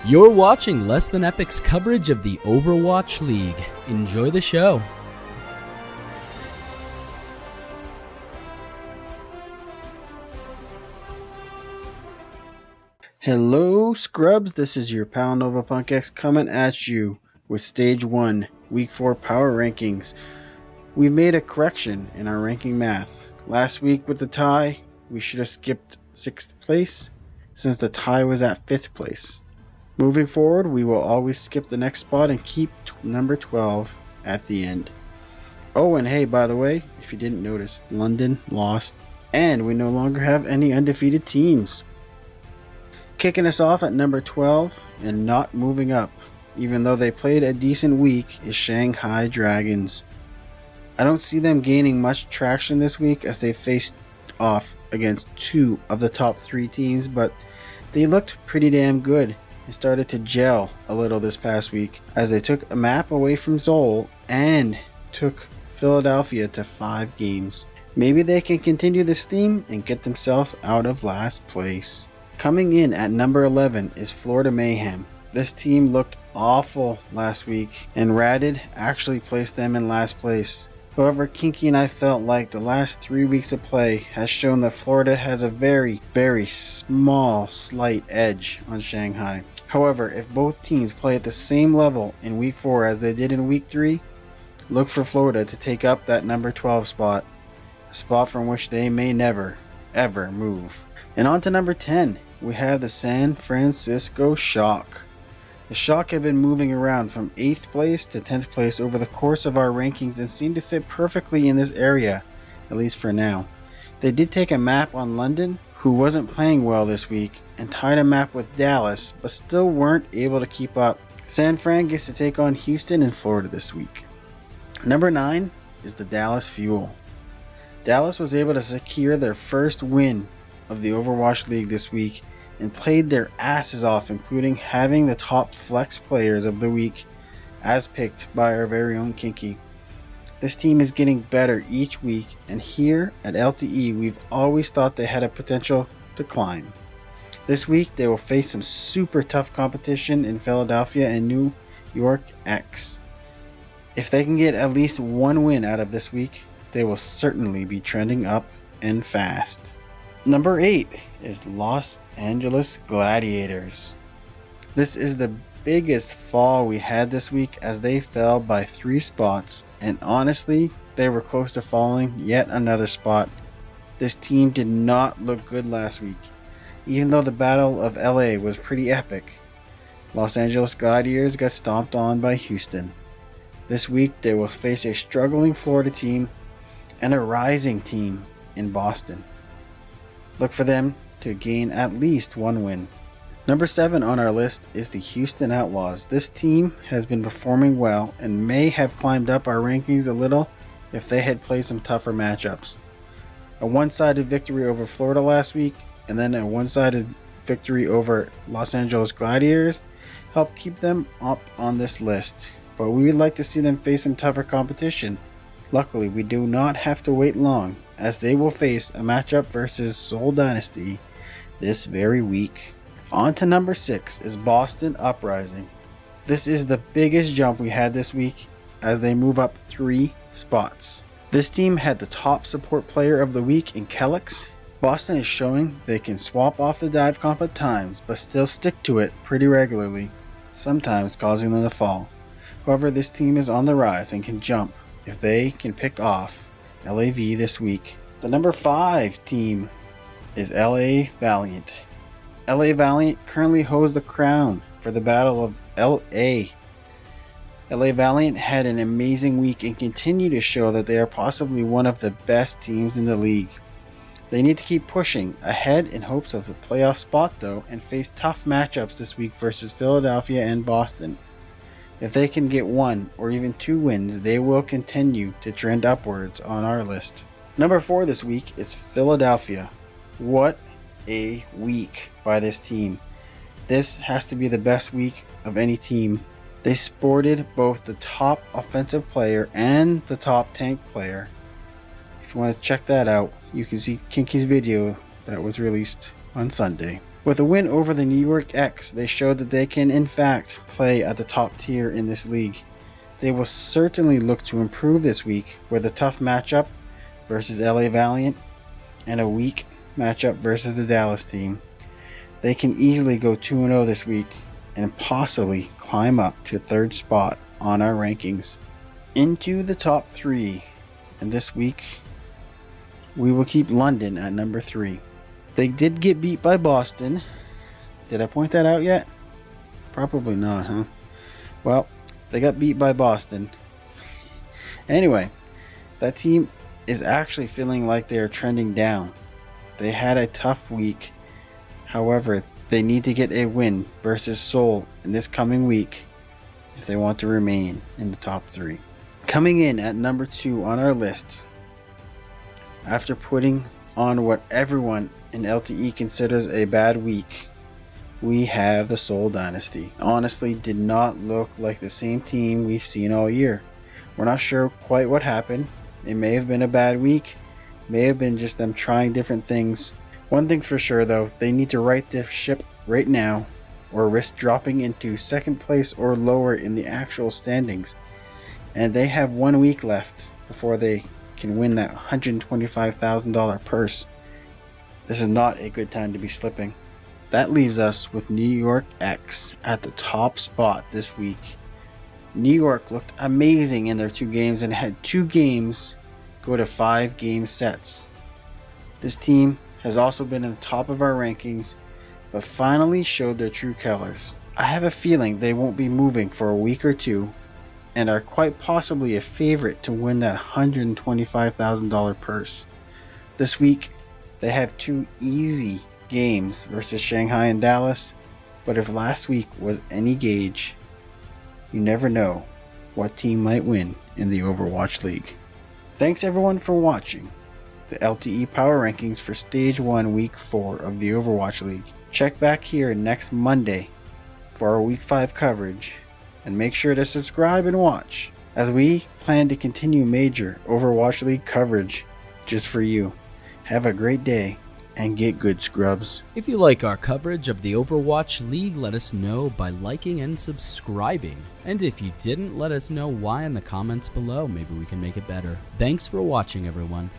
You're watching Less Than Epic's coverage of the Overwatch League. Enjoy the show. Hello Scrubs, this is your pal Nova Punk X coming at you with Stage 1, Week 4 Power Rankings. We made a correction in our ranking math. Last week with the tie, we should have skipped 6th place since the tie was at 5th place. Moving forward, we will always skip the next spot and keep number 12 at the end. Oh, and hey, by the way, if you didn't notice, London lost, and we no longer have any undefeated teams. Kicking us off at number 12 and not moving up, even though they played a decent week, is Shanghai Dragons. I don't see them gaining much traction this week as they faced off against 2 of the top 3 teams, but they looked pretty damn good. They started to gel a little this past week as they took a map away from Seoul and took Philadelphia to 5 games. Maybe they can continue this theme and get themselves out of last place. Coming in at number 11 is Florida Mayhem. This team looked awful last week and Radid actually placed them in last place. However, Kinky and I felt like the last 3 weeks of play has shown that Florida has a very, very small, slight edge on Shanghai. However, if both teams play at the same level in Week 4 as they did in Week 3, look for Florida to take up that number 12 spot, a spot from which they may never, ever move. And on to number 10, we have the San Francisco Shock. The Shock have been moving around from 8th place to 10th place over the course of our rankings and seem to fit perfectly in this area, at least for now. They did take a map on London, who wasn't playing well this week, and tied a map with Dallas, but still weren't able to keep up. San Fran gets to take on Houston and Florida this week. Number 9 is the Dallas Fuel. Dallas was able to secure their first win of the Overwatch League this week and played their asses off, including having the top flex players of the week as picked by our very own Kinky. This team is getting better each week, and here at LTE we've always thought they had a potential to climb. This week they will face some super tough competition in Philadelphia and New York X. If they can get at least one win out of this week, they will certainly be trending up and fast. Number 8 is Los Angeles Gladiators. This is the biggest fall we had this week as they fell by 3 spots, and honestly, they were close to falling yet another spot. This team did not look good last week, even though the Battle of LA was pretty epic. Los Angeles Gladiators got stomped on by Houston. This week they will face a struggling Florida team and a rising team in Boston. Look for them to gain at least one win. Number 7 on our list is the Houston Outlaws. This team has been performing well and may have climbed up our rankings a little if they had played some tougher matchups. A one-sided victory over Florida last week and then a one-sided victory over Los Angeles Gladiators helped keep them up on this list, but we would like to see them face some tougher competition. Luckily, we do not have to wait long as they will face a matchup versus Seoul Dynasty this very week. On to number 6 is Boston Uprising. This is the biggest jump we had this week as they move up 3 spots. This team had the top support player of the week in Kellex. Boston is showing they can swap off the dive comp at times but still stick to it pretty regularly, sometimes causing them to fall. However, this team is on the rise and can jump if they can pick off LAV this week. The number 5 team is LA Valiant. LA Valiant currently holds the crown for the Battle of LA. LA Valiant had an amazing week and continue to show that they are possibly one of the best teams in the league. They need to keep pushing ahead in hopes of the playoff spot though, and face tough matchups this week versus Philadelphia and Boston. If they can get 1 or even 2 wins, they will continue to trend upwards on our list. Number 4 this week is Philadelphia. What a week by this team. This has to be the best week of any team. They sported both the top offensive player and the top tank player. If you want to check that out, you can see Kinky's video that was released on Sunday. With a win over the New York X, they showed that they can in fact play at the top tier in this league. They will certainly look to improve this week with a tough matchup versus LA Valiant and a weak matchup versus the Dallas team. They can easily go 2-0 this week and possibly climb up to third spot on our rankings. Into the top 3, and this week we will keep London at number 3. They did get beat by Boston. Did I point that out yet? Probably not, huh? Well, they got beat by Boston. Anyway, that team is actually feeling like they are trending down. They had a tough week. However, they need to get a win versus Seoul in this coming week if they want to remain in the top 3. Coming in at number 2 on our list, after putting on what everyone in LTE considers a bad week, we have the Seoul Dynasty. Honestly, did not look like the same team we've seen all year. We're not sure quite what happened. It may have been a bad week, may have been just them trying different things. One thing's for sure though, they need to right the ship right now or risk dropping into second place or lower in the actual standings. And they have 1 week left before they can win that $125,000 purse. This is not a good time to be slipping. That leaves us with New York X at the top spot this week. New York looked amazing in their 2 games and had 2 games go to 5-game sets. This team has also been in the top of our rankings, but finally showed their true colors. I have a feeling they won't be moving for a week or 2 and are quite possibly a favorite to win that $125,000 purse. This week, they have 2 easy games versus Shanghai and Dallas, but if last week was any gauge, you never know what team might win in the Overwatch League. Thanks everyone for watching the LTE Power Rankings for Stage 1 Week 4 of the Overwatch League. Check back here next Monday for our Week 5 coverage, and make sure to subscribe and watch as we plan to continue major Overwatch League coverage just for you. Have a great day and get good, scrubs. If you like our coverage of the Overwatch League, let us know by liking and subscribing. And if you didn't, let us know why in the comments below. Maybe we can make it better. Thanks for watching, everyone.